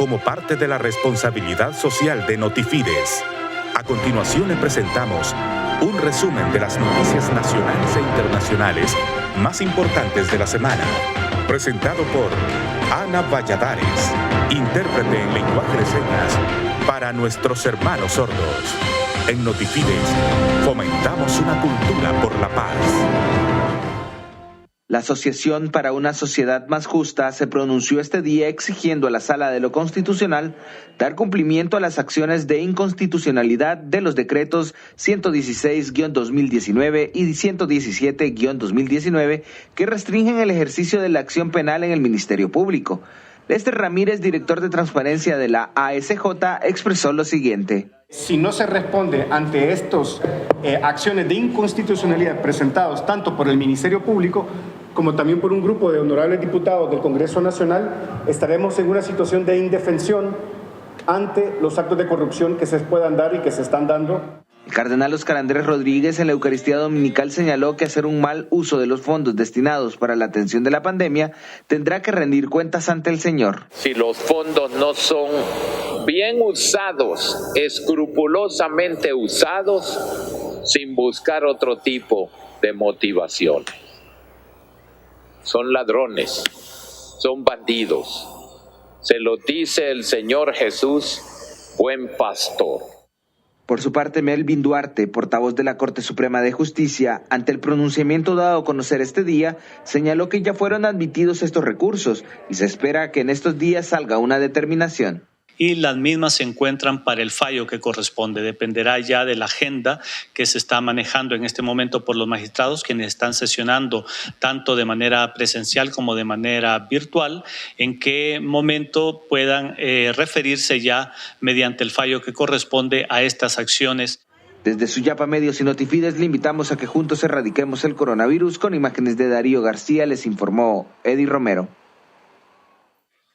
como parte de la responsabilidad social de Notifides. A continuación le presentamos un resumen de las noticias nacionales e internacionales más importantes de la semana, presentado por Ana Valladares, intérprete en lenguaje de señas para nuestros hermanos sordos. En Notifides, fomentamos una cultura por la paz. La Asociación para una Sociedad Más Justa se pronunció este día exigiendo a la Sala de lo Constitucional dar cumplimiento a las acciones de inconstitucionalidad de los decretos 116-2019 y 117-2019 que restringen el ejercicio de la acción penal en el Ministerio Público. Lester Ramírez, director de Transparencia de la ASJ, expresó lo siguiente. Si no se responde ante estas acciones de inconstitucionalidad presentados tanto por el Ministerio Público como también por un grupo de honorables diputados del Congreso Nacional, estaremos en una situación de indefensión ante los actos de corrupción que se puedan dar y que se están dando. El cardenal Óscar Andrés Rodríguez en la Eucaristía Dominical señaló que hacer un mal uso de los fondos destinados para la atención de la pandemia tendrá que rendir cuentas ante el Señor. Si los fondos no son bien usados, escrupulosamente usados, sin buscar otro tipo de motivación. Son ladrones, son bandidos. Se lo dice el Señor Jesús, buen pastor. Por su parte, Melvin Duarte, portavoz de la Corte Suprema de Justicia, ante el pronunciamiento dado a conocer este día, señaló que ya fueron admitidos estos recursos y se espera que en estos días salga una determinación. Y las mismas se encuentran para el fallo que corresponde. Dependerá ya de la agenda que se está manejando en este momento por los magistrados, quienes están sesionando tanto de manera presencial como de manera virtual, en qué momento puedan referirse ya mediante el fallo que corresponde a estas acciones. Desde Suyapa Medios y Notifides le invitamos a que juntos erradiquemos el coronavirus. Con imágenes de Darío García les informó Eddie Romero.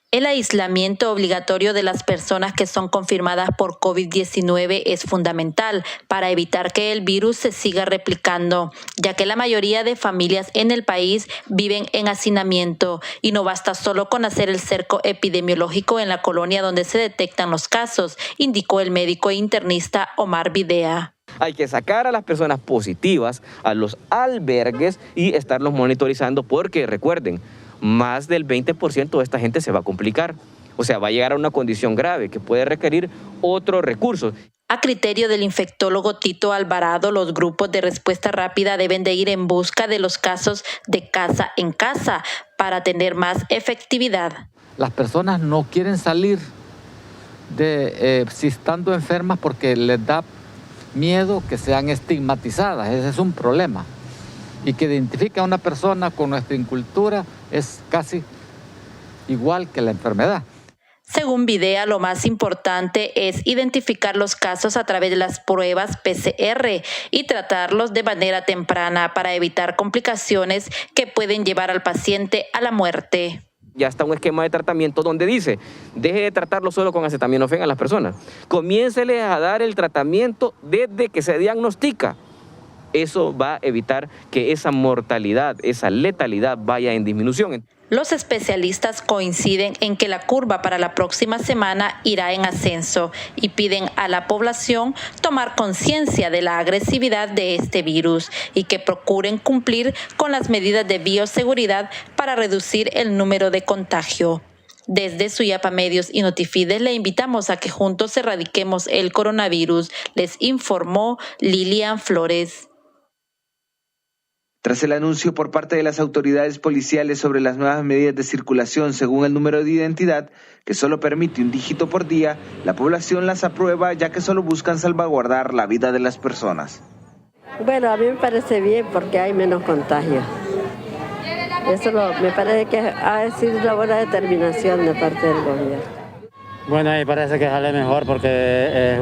El aislamiento obligatorio de las personas que son confirmadas por COVID-19 es fundamental para evitar que el virus se siga replicando, ya que la mayoría de familias en el país viven en hacinamiento y no basta solo con hacer el cerco epidemiológico en la colonia donde se detectan los casos, indicó el médico internista Omar Videa. Hay que sacar a las personas positivas a los albergues y estarlos monitorizando porque, recuerden, más del 20% de esta gente se va a complicar. O sea, va a llegar a una condición grave que puede requerir otros recursos. A criterio del infectólogo Tito Alvarado, los grupos de respuesta rápida deben de ir en busca de los casos de casa en casa para tener más efectividad. Las personas no quieren salir si estando enfermas porque les da miedo que sean estigmatizadas. Ese es un problema. Y que identifica a una persona con nuestra incultura es casi igual que la enfermedad. Según Videa, lo más importante es identificar los casos a través de las pruebas PCR y tratarlos de manera temprana para evitar complicaciones que pueden llevar al paciente a la muerte. Ya está un esquema de tratamiento donde dice, deje de tratarlo solo con acetaminofén a las personas. Comiénceles a dar el tratamiento desde que se diagnostica. Eso va a evitar que esa mortalidad, esa letalidad vaya en disminución. Los especialistas coinciden en que la curva para la próxima semana irá en ascenso y piden a la población tomar conciencia de la agresividad de este virus y que procuren cumplir con las medidas de bioseguridad para reducir el número de contagio. Desde Suyapa Medios y Notifides le invitamos a que juntos erradiquemos el coronavirus, les informó Lilian Flores. Tras el anuncio por parte de las autoridades policiales sobre las nuevas medidas de circulación según el número de identidad, que solo permite un dígito por día, la población las aprueba ya que solo buscan salvaguardar la vida de las personas. Bueno, a mí me parece bien porque hay menos contagios. Eso me parece que ha sido una buena determinación de parte del gobierno. Bueno, me parece que sale mejor porque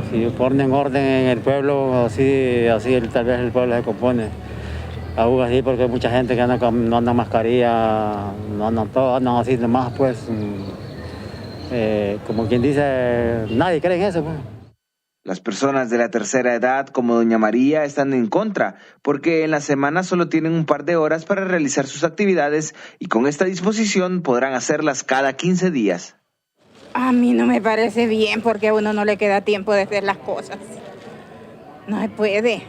si ponen orden en el pueblo, así tal vez el pueblo se compone. Aún así, porque hay mucha gente que no anda mascarilla, no andan todos, andan así nomás, pues, como quien dice, nadie cree en eso, pues. Las personas de la tercera edad, como doña María, están en contra, porque en la semana solo tienen un par de horas para realizar sus actividades y con esta disposición podrán hacerlas cada 15 días. A mí no me parece bien porque a uno no le queda tiempo de hacer las cosas. No se puede.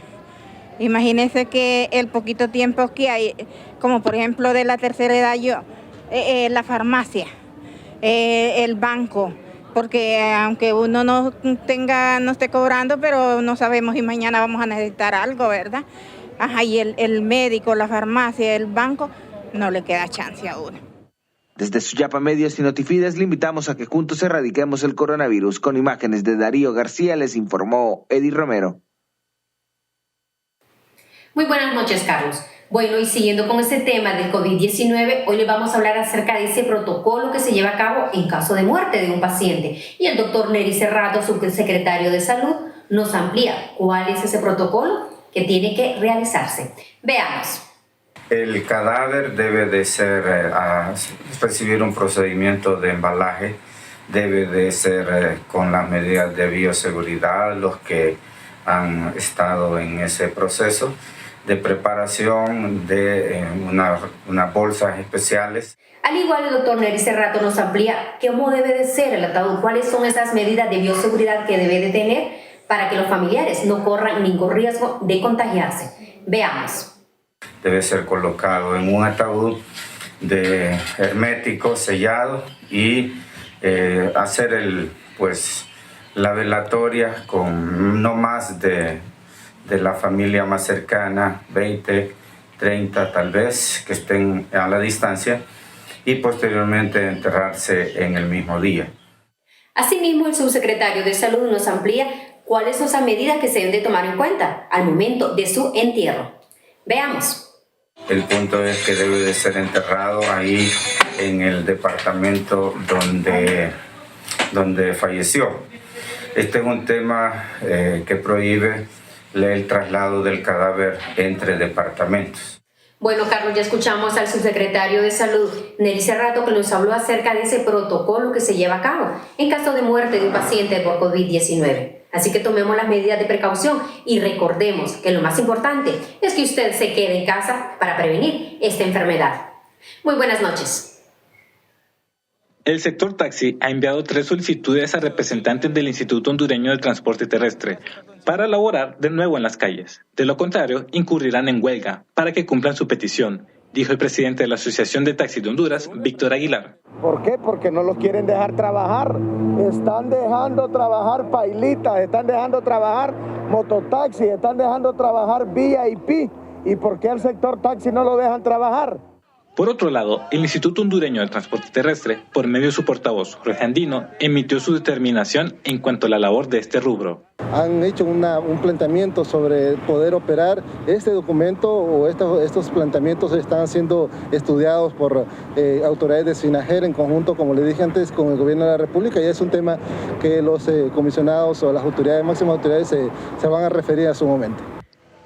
Imagínese que el poquito tiempo que hay, como por ejemplo de la tercera edad la farmacia, el banco, porque aunque uno no esté cobrando, pero no sabemos si mañana vamos a necesitar algo, ¿verdad? Ajá, y el médico, la farmacia, el banco, no le queda chance a uno. Desde Suyapa Medios y Notifides le invitamos a que juntos erradiquemos el coronavirus. Con imágenes de Darío García les informó Eddie Romero. Muy buenas noches, Carlos. Bueno, y siguiendo con este tema del COVID-19, hoy le vamos a hablar acerca de ese protocolo que se lleva a cabo en caso de muerte de un paciente. Y el doctor Nery Cerrato, subsecretario de Salud, nos amplía cuál es ese protocolo que tiene que realizarse. Veamos. El cadáver debe de recibir un procedimiento de embalaje, debe de ser con las medidas de bioseguridad, los que han estado en ese proceso de preparación de unas bolsas especiales. Al igual, el doctor Nery Cerrato nos amplía cómo debe de ser el ataúd, cuáles son esas medidas de bioseguridad que debe de tener para que los familiares no corran ningún riesgo de contagiarse. Veamos. Debe ser colocado en un ataúd hermético, sellado, y hacer la velatoria con no más de la familia más cercana, 20, 30 tal vez, que estén a la distancia, y posteriormente enterrarse en el mismo día. Asimismo, el subsecretario de Salud nos amplía cuáles son esas medidas que se deben de tomar en cuenta al momento de su entierro. Veamos. El punto es que debe de ser enterrado ahí en el departamento donde falleció. Este es un tema que prohíbe el traslado del cadáver entre departamentos. Bueno, Carlos, ya escuchamos al subsecretario de Salud, Nery Cerrato, que nos habló acerca de ese protocolo que se lleva a cabo en caso de muerte de un paciente por COVID-19. Así que tomemos las medidas de precaución y recordemos que lo más importante es que usted se quede en casa para prevenir esta enfermedad. Muy buenas noches. El sector taxi ha enviado 3 solicitudes a representantes del Instituto Hondureño de Transporte Terrestre para laborar de nuevo en las calles. De lo contrario, incurrirán en huelga para que cumplan su petición, dijo el presidente de la Asociación de Taxis de Honduras, Víctor Aguilar. ¿Por qué? Porque no los quieren dejar trabajar. Están dejando trabajar pailitas, están dejando trabajar mototaxis, están dejando trabajar VIP. ¿Y por qué el sector taxi no lo dejan trabajar? Por otro lado, el Instituto Hondureño de Transporte Terrestre, por medio de su portavoz, Jorge Andino, emitió su determinación en cuanto a la labor de este rubro. Han hecho un planteamiento sobre poder operar. Este documento o estos planteamientos están siendo estudiados por autoridades de SINAGER en conjunto, como le dije antes, con el Gobierno de la República, y es un tema que los comisionados o las máximas autoridades se van a referir a su momento.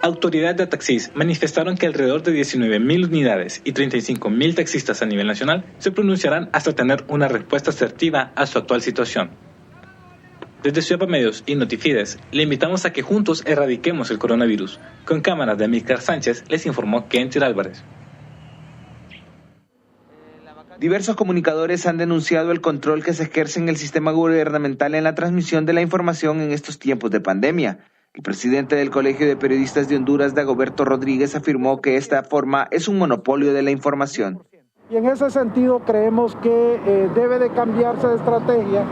Autoridades de taxis manifestaron que alrededor de 19.000 unidades y 35.000 taxistas a nivel nacional se pronunciarán hasta tener una respuesta asertiva a su actual situación. Desde Suyapa Medios y Notifides, le invitamos a que juntos erradiquemos el coronavirus. Con cámaras de Amílcar Sánchez, les informó Kentir Álvarez. Diversos comunicadores han denunciado el control que se ejerce en el sistema gubernamental en la transmisión de la información en estos tiempos de pandemia. El presidente del Colegio de Periodistas de Honduras, Dagoberto Rodríguez, afirmó que esta forma es un monopolio de la información. Y en ese sentido creemos que debe de cambiarse de estrategia,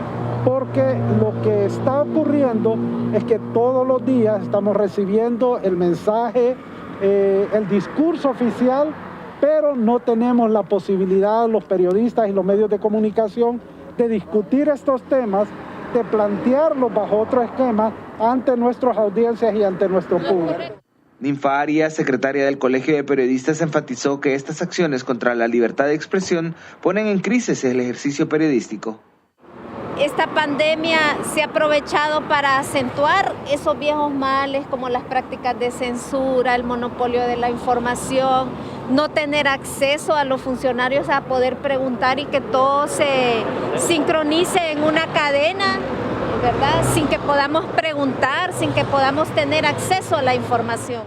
porque lo que está ocurriendo es que todos los días estamos recibiendo el mensaje, el discurso oficial, pero no tenemos la posibilidad, los periodistas y los medios de comunicación, de discutir estos temas, de plantearlos bajo otro esquema ante nuestras audiencias y ante nuestro público. Ninfa Arias, secretaria del Colegio de Periodistas, enfatizó que estas acciones contra la libertad de expresión ponen en crisis el ejercicio periodístico. Esta pandemia se ha aprovechado para acentuar esos viejos males como las prácticas de censura, el monopolio de la información, no tener acceso a los funcionarios a poder preguntar y que todo se sincronice en una cadena, ¿verdad? Sin que podamos preguntar, sin que podamos tener acceso a la información.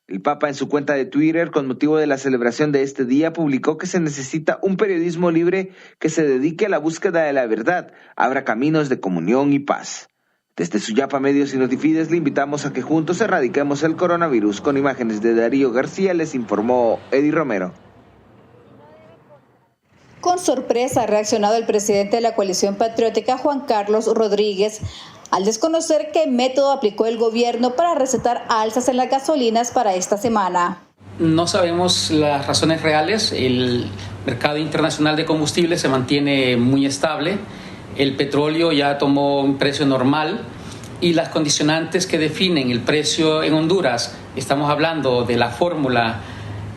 El Papa, en su cuenta de Twitter, con motivo de la celebración de este día, publicó que se necesita un periodismo libre que se dedique a la búsqueda de la verdad, abra caminos de comunión y paz. Desde Suyapa Medios y Notifides le invitamos a que juntos erradiquemos el coronavirus. Con imágenes de Darío García les informó Eddie Romero. Con sorpresa ha reaccionado el presidente de la Coalición Patriótica, Juan Carlos Rodríguez, al desconocer qué método aplicó el gobierno para recetar alzas en las gasolinas para esta semana. No sabemos las razones reales. El mercado internacional de combustibles se mantiene muy estable. El petróleo ya tomó un precio normal y las condicionantes que definen el precio en Honduras, estamos hablando de la fórmula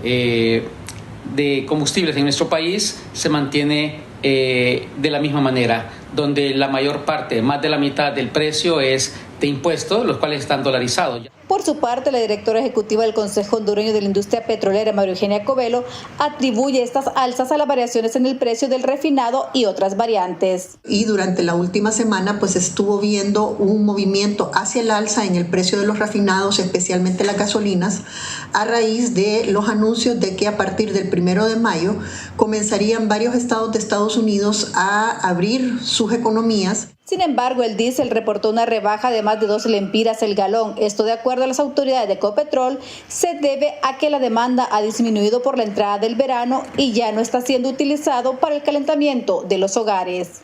de combustibles en nuestro país, se mantiene de la misma manera, donde la mayor parte, más de la mitad del precio es de impuestos, los cuales están dolarizados. Por su parte, la directora ejecutiva del Consejo Hondureño de la Industria Petrolera, María Eugenia Covelo, atribuye estas alzas a las variaciones en el precio del refinado y otras variantes. Y durante la última semana pues estuvo viendo un movimiento hacia el alza en el precio de los refinados, especialmente las gasolinas, a raíz de los anuncios de que a partir del 1 de mayo comenzarían varios estados de Estados Unidos a abrir sus economías. Sin embargo, el diésel reportó una rebaja de más de 2 lempiras el galón. Esto, de acuerdo a las autoridades de Ecopetrol, se debe a que la demanda ha disminuido por la entrada del verano y ya no está siendo utilizado para el calentamiento de los hogares.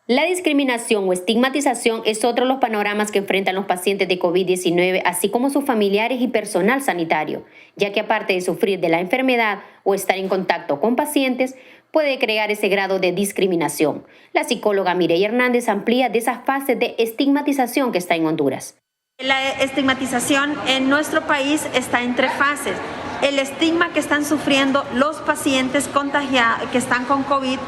La discriminación o estigmatización es otro de los panoramas que enfrentan los pacientes de COVID-19, así como sus familiares y personal sanitario, ya que aparte de sufrir de la enfermedad o estar en contacto con pacientes, puede crear ese grado de discriminación. La psicóloga Mireya Hernández amplía de esa fase de estigmatización que está en Honduras. La estigmatización en nuestro país está en 3 fases. El estigma que están sufriendo los pacientes contagiados, que están con COVID,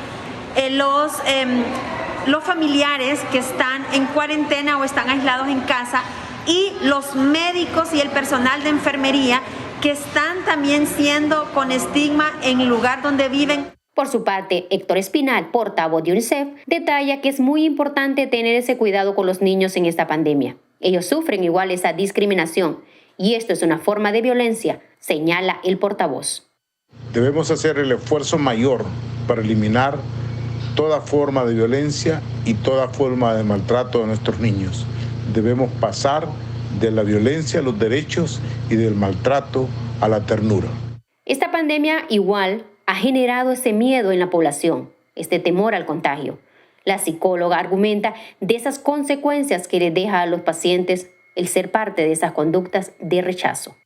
los familiares que están en cuarentena o están aislados en casa, y los médicos y el personal de enfermería que están también siendo con estigma en el lugar donde viven. Por su parte, Héctor Espinal, portavoz de UNICEF, detalla que es muy importante tener ese cuidado con los niños en esta pandemia. Ellos sufren igual esa discriminación y esto es una forma de violencia, señala el portavoz. Debemos hacer el esfuerzo mayor para eliminar toda forma de violencia y toda forma de maltrato de nuestros niños. Debemos pasar de la violencia a los derechos y del maltrato a la ternura. Esta pandemia igual ha generado ese miedo en la población, este temor al contagio. La psicóloga argumenta de esas consecuencias que le deja a los pacientes el ser parte de esas conductas de rechazo.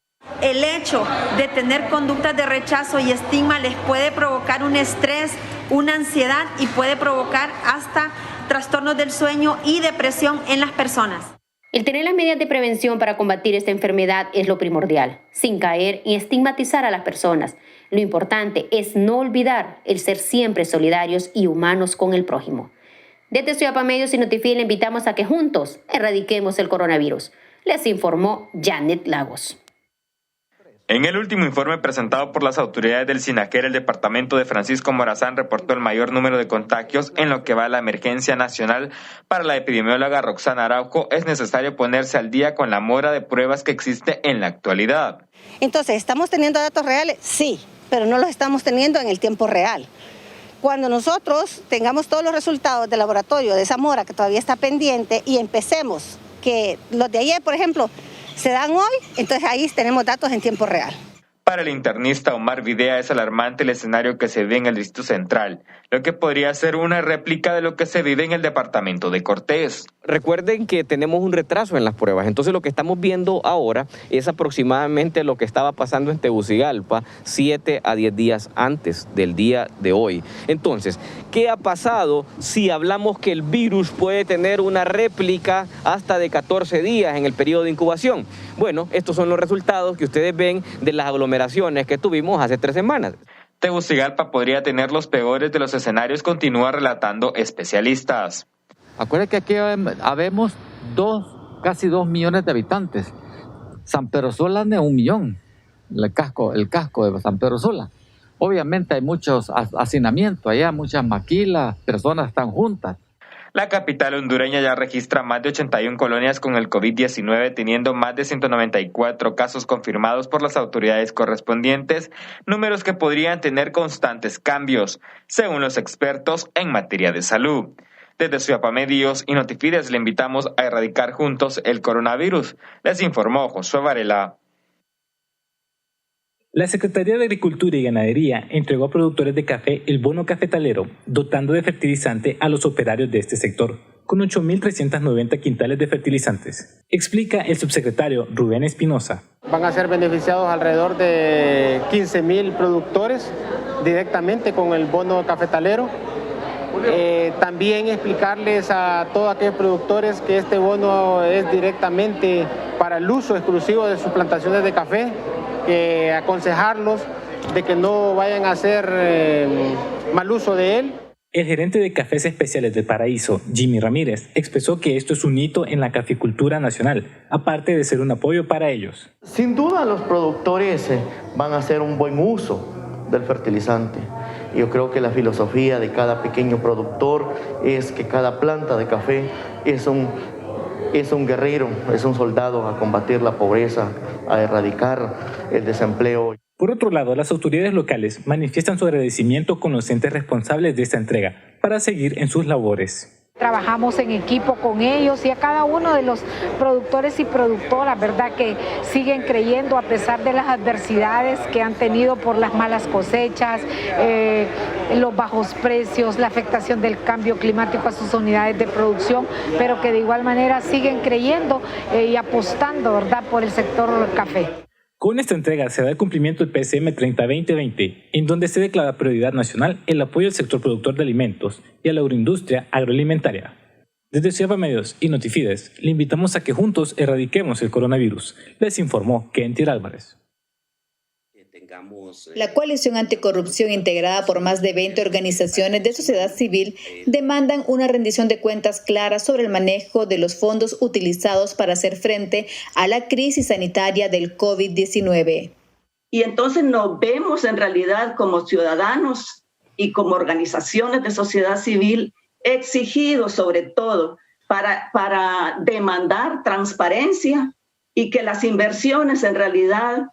El hecho de tener conductas de rechazo y estigma les puede provocar un estrés, una ansiedad y puede provocar hasta trastornos del sueño y depresión en las personas. El tener las medidas de prevención para combatir esta enfermedad es lo primordial, sin caer y estigmatizar a las personas. Lo importante es no olvidar el ser siempre solidarios y humanos con el prójimo. Desde Suyapa Medios y Notifides le invitamos a que juntos erradiquemos el coronavirus. Les informó Janet Lagos. En el último informe presentado por las autoridades del SINAJER, el departamento de Francisco Morazán reportó el mayor número de contagios en lo que va a la emergencia nacional. Para la epidemióloga Roxana Araujo, es necesario ponerse al día con la mora de pruebas que existe en la actualidad. Entonces, ¿estamos teniendo datos reales? Sí, pero no los estamos teniendo en el tiempo real. Cuando nosotros tengamos todos los resultados del laboratorio de esa mora que todavía está pendiente y empecemos, que los de ayer, por ejemplo, se dan hoy, entonces ahí tenemos datos en tiempo real. Para el internista Omar Videa es alarmante el escenario que se ve en el Distrito Central, lo que podría ser una réplica de lo que se vive en el departamento de Cortés. Recuerden que tenemos un retraso en las pruebas, entonces lo que estamos viendo ahora es aproximadamente lo que estaba pasando en Tegucigalpa 7 a 10 días antes del día de hoy. Entonces, ¿qué ha pasado si hablamos que el virus puede tener una réplica hasta de 14 días en el periodo de incubación? Bueno, estos son los resultados que ustedes ven de las aglomeraciones que tuvimos hace 3 semanas. Tegucigalpa podría tener los peores de los escenarios, continúa relatando especialistas. Acuérdense que aquí habemos casi 2 millones de habitantes. San Pedro Sula es 1 millón, el casco de San Pedro Sula. Obviamente hay muchos hacinamientos allá, muchas maquilas, personas están juntas. La capital hondureña ya registra más de 81 colonias con el COVID-19, teniendo más de 194 casos confirmados por las autoridades correspondientes, números que podrían tener constantes cambios, según los expertos en materia de salud. Desde Suyapa Medios y Notifides le invitamos a erradicar juntos el coronavirus. Les informó Josué Varela. La Secretaría de Agricultura y Ganadería entregó a productores de café el bono cafetalero, dotando de fertilizante a los operarios de este sector, con 8.390 quintales de fertilizantes. Explica el subsecretario Rubén Espinosa. Van a ser beneficiados alrededor de 15.000 productores directamente con el bono cafetalero. También explicarles a todos aquellos productores que este bono es directamente para el uso exclusivo de sus plantaciones de café, que aconsejarlos de que no vayan a hacer mal uso de él. El gerente de Cafés Especiales del Paraíso, Jimmy Ramírez, expresó que esto es un hito en la caficultura nacional, aparte de ser un apoyo para ellos. Sin duda los productores van a hacer un buen uso del fertilizante. Yo creo que la filosofía de cada pequeño productor es que cada planta de café es un guerrero, es un soldado a combatir la pobreza, a erradicar el desempleo. Por otro lado, las autoridades locales manifiestan su agradecimiento con los entes responsables de esta entrega para seguir en sus labores. Trabajamos en equipo con ellos y a cada uno de los productores y productoras, ¿verdad?, que siguen creyendo a pesar de las adversidades que han tenido por las malas cosechas, los bajos precios, la afectación del cambio climático a sus unidades de producción, pero que de igual manera siguen creyendo y apostando, ¿verdad?, por el sector café. Con esta entrega se da el cumplimiento del PSM 30-2020, en donde se declara prioridad nacional el apoyo al sector productor de alimentos y a la agroindustria agroalimentaria. Desde Suyapa Medios y Notifides, le invitamos a que juntos erradiquemos el coronavirus. Les informó Kentir Álvarez. La coalición anticorrupción, integrada por más de 20 organizaciones de sociedad civil, demandan una rendición de cuentas clara sobre el manejo de los fondos utilizados para hacer frente a la crisis sanitaria del COVID-19. Y entonces nos vemos en realidad como ciudadanos y como organizaciones de sociedad civil exigidos sobre todo para demandar transparencia y que las inversiones en realidad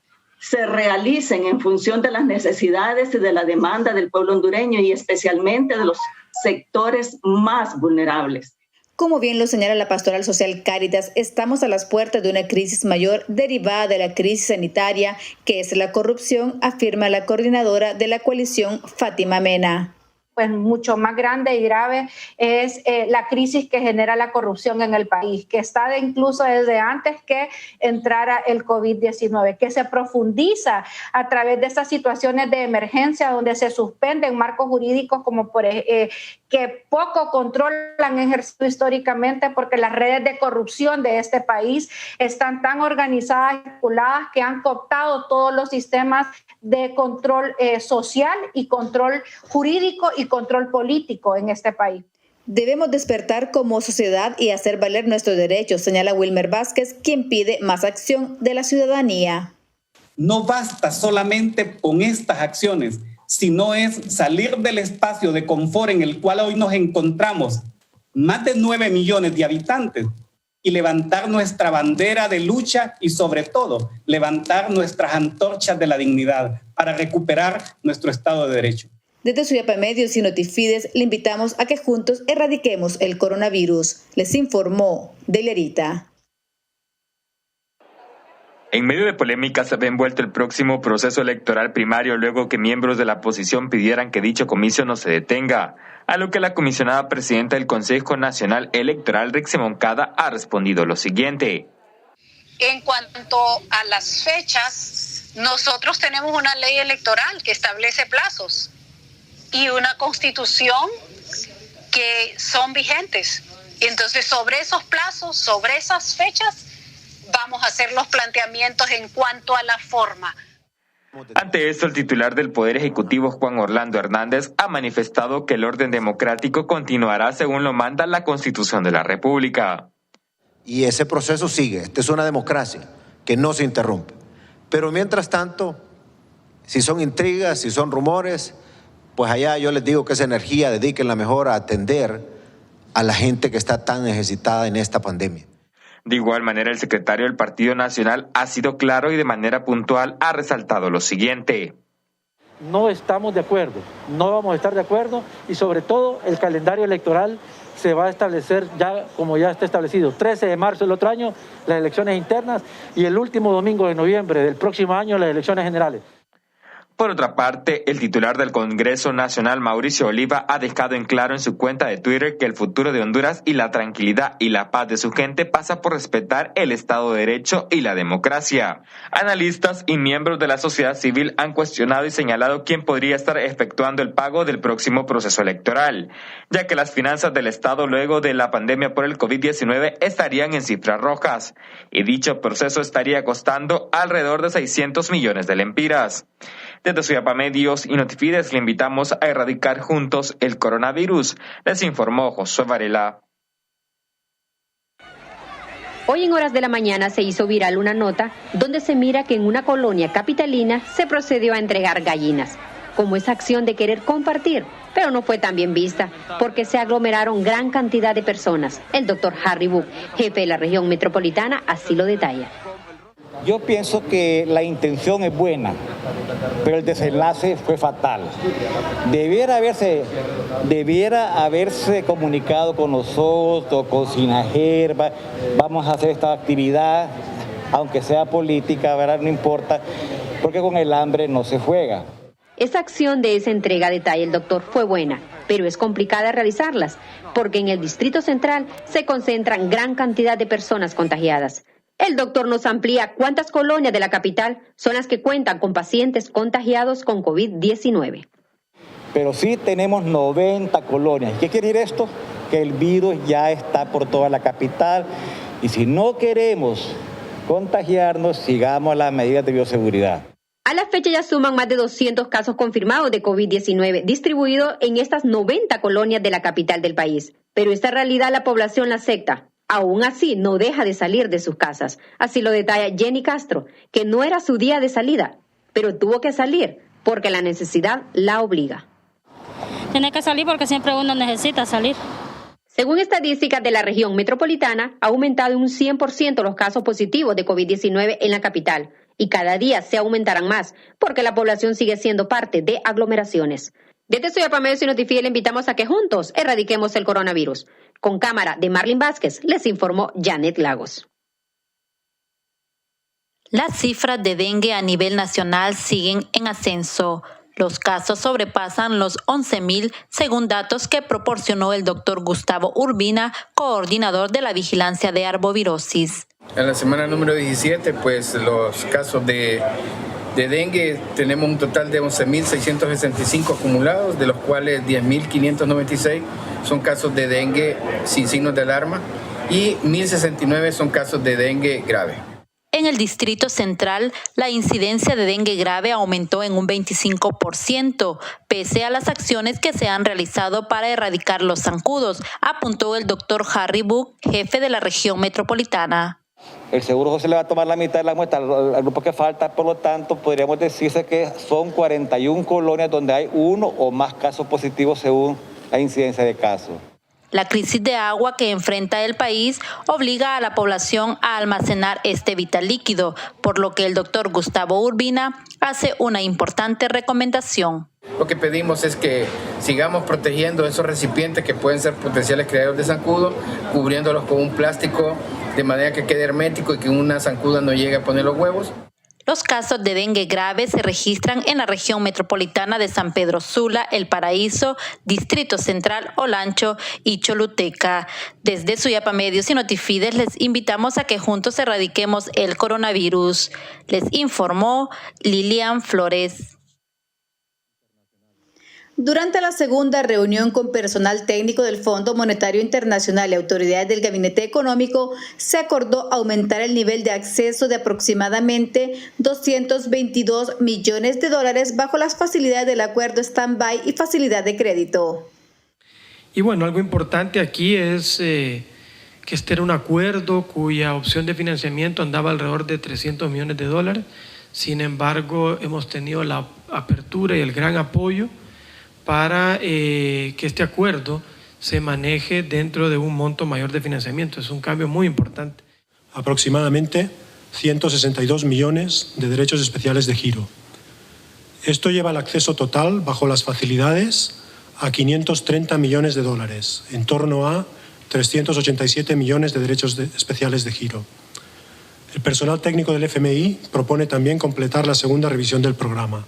se realicen en función de las necesidades y de la demanda del pueblo hondureño y especialmente de los sectores más vulnerables. Como bien lo señala la Pastoral Social Cáritas, estamos a las puertas de una crisis mayor derivada de la crisis sanitaria, que es la corrupción, afirma la coordinadora de la coalición, Fátima Mena. Pues mucho más grande y grave es la crisis que genera la corrupción en el país, que está incluso desde antes que entrara el COVID-19, que se profundiza a través de estas situaciones de emergencia donde se suspenden marcos jurídicos como que poco control han ejercido históricamente, porque las redes de corrupción de este país están tan organizadas y articuladas que han cooptado todos los sistemas de control social y control jurídico y control político en este país. Debemos despertar como sociedad y hacer valer nuestros derechos, señala Wilmer Vázquez, quien pide más acción de la ciudadanía. No basta solamente con estas acciones, sino es salir del espacio de confort en el cual hoy nos encontramos, más de 9 millones de habitantes, y levantar nuestra bandera de lucha y, sobre todo, levantar nuestras antorchas de la dignidad para recuperar nuestro Estado de Derecho. Desde Suyapa Medios y Notifides le invitamos a que juntos erradiquemos el coronavirus. Les informó Delerita. En medio de polémicas se ve envuelto el próximo proceso electoral primario luego que miembros de la oposición pidieran que dicho comicio no se detenga, a lo que la comisionada presidenta del Consejo Nacional Electoral, Rixi Moncada, ha respondido lo siguiente. En cuanto a las fechas, nosotros tenemos una ley electoral que establece plazos y una constitución que son vigentes. Entonces, sobre esos plazos, sobre esas fechas, vamos a hacer los planteamientos en cuanto a la forma. Ante esto, el titular del Poder Ejecutivo, Juan Orlando Hernández, ha manifestado que el orden democrático continuará según lo manda la Constitución de la República. Y ese proceso sigue. Esta es una democracia que no se interrumpe. Pero mientras tanto, si son intrigas, si son rumores, pues allá yo les digo que esa energía dedíquenla mejor a atender a la gente que está tan necesitada en esta pandemia. De igual manera, el secretario del Partido Nacional ha sido claro y de manera puntual ha resaltado lo siguiente. No estamos de acuerdo, no vamos a estar de acuerdo y sobre todo el calendario electoral se va a establecer ya como ya está establecido. 13 de marzo del otro año las elecciones internas y el último domingo de noviembre del próximo año las elecciones generales. Por otra parte, el titular del Congreso Nacional, Mauricio Oliva, ha dejado en claro en su cuenta de Twitter que el futuro de Honduras y la tranquilidad y la paz de su gente pasa por respetar el Estado de Derecho y la democracia. Analistas y miembros de la sociedad civil han cuestionado y señalado quién podría estar efectuando el pago del próximo proceso electoral, ya que las finanzas del Estado luego de la pandemia por el COVID-19 estarían en cifras rojas, y dicho proceso estaría costando alrededor de 600 millones de lempiras. Desde Suyapa Medios y Notifides le invitamos a erradicar juntos el coronavirus, les informó Josué Varela. Hoy en horas de la mañana se hizo viral una nota donde se mira que en una colonia capitalina se procedió a entregar gallinas, como esa acción de querer compartir, pero no fue tan bien vista porque se aglomeraron gran cantidad de personas. El doctor Harry Buck, jefe de la región metropolitana, así lo detalla. Yo pienso que la intención es buena, pero el desenlace fue fatal. Debiera haberse comunicado con nosotros, con Sinajerba, vamos a hacer esta actividad, aunque sea política, ¿verdad? No importa, porque con el hambre no se juega. Esa acción de esa entrega, detalla el doctor, fue buena, pero es complicada realizarlas, porque en el Distrito Central se concentran gran cantidad de personas contagiadas. El doctor nos amplía cuántas colonias de la capital son las que cuentan con pacientes contagiados con COVID-19. Pero sí tenemos 90 colonias. ¿Qué quiere decir esto? Que el virus ya está por toda la capital y si no queremos contagiarnos, sigamos las medidas de bioseguridad. A la fecha ya suman más de 200 casos confirmados de COVID-19 distribuidos en estas 90 colonias de la capital del país. Pero esta realidad la población la acepta. Aún así, no deja de salir de sus casas. Así lo detalla Jenny Castro, que no era su día de salida, pero tuvo que salir porque la necesidad la obliga. Tiene que salir porque siempre uno necesita salir. Según estadísticas de la región metropolitana, ha aumentado un 100% los casos positivos de COVID-19 en la capital y cada día se aumentarán más porque la población sigue siendo parte de aglomeraciones. Desde Suyapa Medios y Notifides le invitamos a que juntos erradiquemos el coronavirus. Con cámara de Marlene Vázquez, les informó Janet Lagos. Las cifras de dengue a nivel nacional siguen en ascenso. Los casos sobrepasan los 11.000, según datos que proporcionó el doctor Gustavo Urbina, coordinador de la vigilancia de arbovirosis. En la semana número 17, pues los casos de dengue tenemos un total de 11.665 acumulados, de los cuales 10.596 son casos de dengue sin signos de alarma y 1.069 son casos de dengue grave. En el Distrito Central, la incidencia de dengue grave aumentó en un 25%, pese a las acciones que se han realizado para erradicar los zancudos, apuntó el doctor Harry Buck, jefe de la región metropolitana. El Seguro Social le va a tomar la mitad de la muestra al grupo que falta, por lo tanto, podríamos decirse que son 41 colonias donde hay uno o más casos positivos según la incidencia de casos. La crisis de agua que enfrenta el país obliga a la población a almacenar este vital líquido, por lo que el doctor Gustavo Urbina hace una importante recomendación. Lo que pedimos es que sigamos protegiendo esos recipientes que pueden ser potenciales criaderos de zancudo, cubriéndolos con un plástico de manera que quede hermético y que una zancuda no llegue a poner los huevos. Los casos de dengue grave se registran en la región metropolitana de San Pedro Sula, El Paraíso, Distrito Central, Olancho y Choluteca. Desde Suyapa Medios y Notifides les invitamos a que juntos erradiquemos el coronavirus. Les informó Lilian Flores. Durante la segunda reunión con personal técnico del Fondo Monetario Internacional y autoridades del Gabinete Económico, se acordó aumentar el nivel de acceso de aproximadamente $222 millones bajo las facilidades del acuerdo stand-by y facilidad de crédito. Y bueno, algo importante aquí es que este era un acuerdo cuya opción de financiamiento andaba alrededor de $300 millones. Sin embargo, hemos tenido la apertura y el gran apoyo para que este acuerdo se maneje dentro de un monto mayor de financiamiento. Es un cambio muy importante. Aproximadamente 162 millones de derechos especiales de giro. Esto lleva el acceso total bajo las facilidades a 530 millones de dólares, en torno a 387 millones de derechos especiales de giro. El personal técnico del FMI propone también completar la segunda revisión del programa.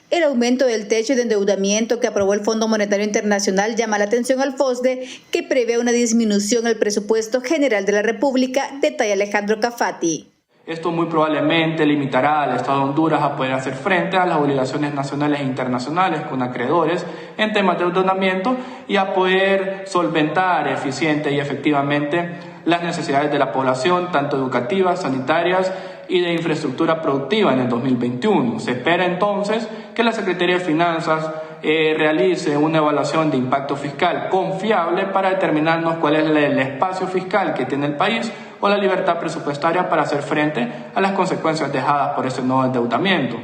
El aumento del techo de endeudamiento que aprobó el Fondo Monetario Internacional llama la atención al FOSDE, que prevé una disminución al presupuesto general de la República, detalla Alejandro Cafati. Esto muy probablemente limitará al Estado de Honduras a poder hacer frente a las obligaciones nacionales e internacionales con acreedores en temas de endeudamiento y a poder solventar eficiente y efectivamente las necesidades de la población, tanto educativas, sanitarias y de infraestructura productiva en el 2021. Se espera entonces que la Secretaría de Finanzas realice una evaluación de impacto fiscal confiable para determinarnos cuál es el espacio fiscal que tiene el país o la libertad presupuestaria para hacer frente a las consecuencias dejadas por ese nuevo endeudamiento.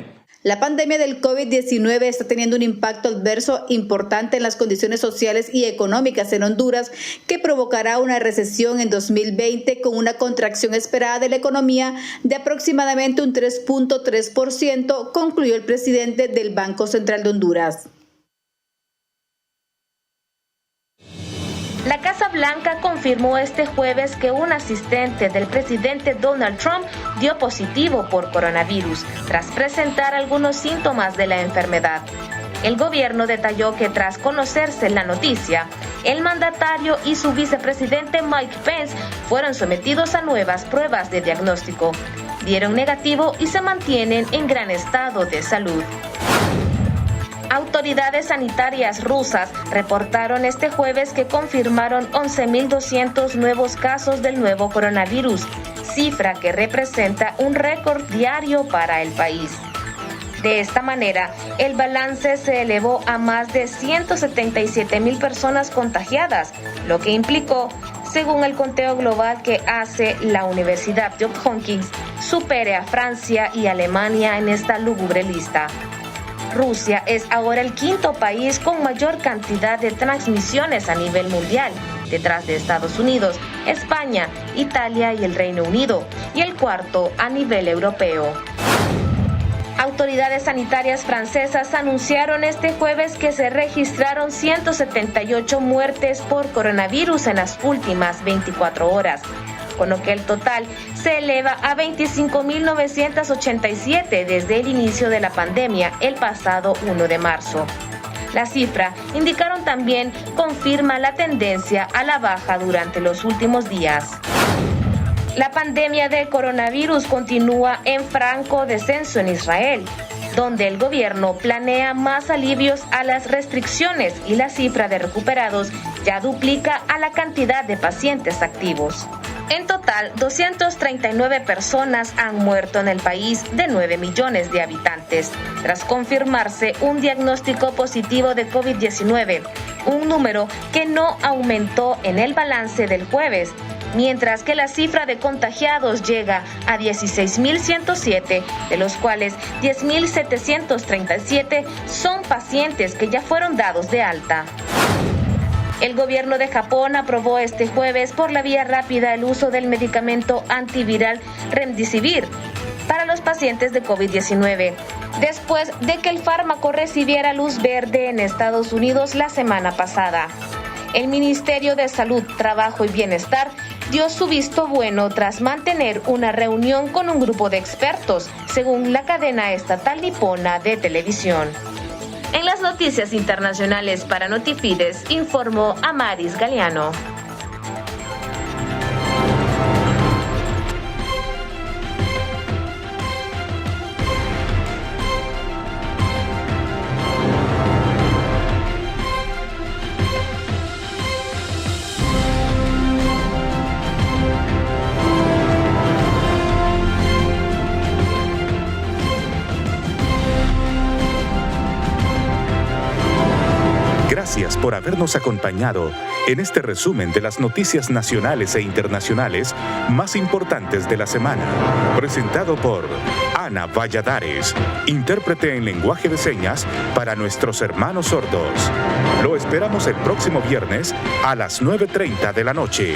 La pandemia del COVID-19 está teniendo un impacto adverso importante en las condiciones sociales y económicas en Honduras, que provocará una recesión en 2020 con una contracción esperada de la economía de aproximadamente un 3.3%, concluyó el presidente del Banco Central de Honduras. La Casa Blanca confirmó este jueves que un asistente del presidente Donald Trump dio positivo por coronavirus, tras presentar algunos síntomas de la enfermedad. El gobierno detalló que tras conocerse la noticia, el mandatario y su vicepresidente Mike Pence fueron sometidos a nuevas pruebas de diagnóstico. Dieron negativo y se mantienen en gran estado de salud. Autoridades sanitarias rusas reportaron este jueves que confirmaron 11.200 nuevos casos del nuevo coronavirus, cifra que representa un récord diario para el país. De esta manera, el balance se elevó a más de 177.000 personas contagiadas, lo que implicó, según el conteo global que hace la Universidad Johns Hopkins, supere a Francia y Alemania en esta lúgubre lista. Rusia es ahora el quinto país con mayor cantidad de transmisiones a nivel mundial, detrás de Estados Unidos, España, Italia y el Reino Unido, y el cuarto a nivel europeo. Autoridades sanitarias francesas anunciaron este jueves que se registraron 178 muertes por coronavirus en las últimas 24 horas, con lo que el total se eleva a 25.987 desde el inicio de la pandemia el pasado 1 de marzo. La cifra, indicaron también, confirma la tendencia a la baja durante los últimos días. La pandemia de coronavirus continúa en franco descenso en Israel, donde el gobierno planea más alivios a las restricciones y la cifra de recuperados ya duplica a la cantidad de pacientes activos. En total, 239 personas han muerto en el país de 9 millones de habitantes, tras confirmarse un diagnóstico positivo de COVID-19, un número que no aumentó en el balance del jueves, mientras que la cifra de contagiados llega a 16.107, de los cuales 10.737 son pacientes que ya fueron dados de alta. El gobierno de Japón aprobó este jueves por la vía rápida el uso del medicamento antiviral Remdesivir para los pacientes de COVID-19, después de que el fármaco recibiera luz verde en Estados Unidos la semana pasada. El Ministerio de Salud, Trabajo y Bienestar dio su visto bueno tras mantener una reunión con un grupo de expertos, según la cadena estatal nipona de televisión. En las noticias internacionales para Notifides, informó Amaris Galeano. Gracias por habernos acompañado en este resumen de las noticias nacionales e internacionales más importantes de la semana, presentado por Ana Valladares, intérprete en lenguaje de señas para nuestros hermanos sordos. Lo esperamos el próximo viernes a las 9:30 de la noche.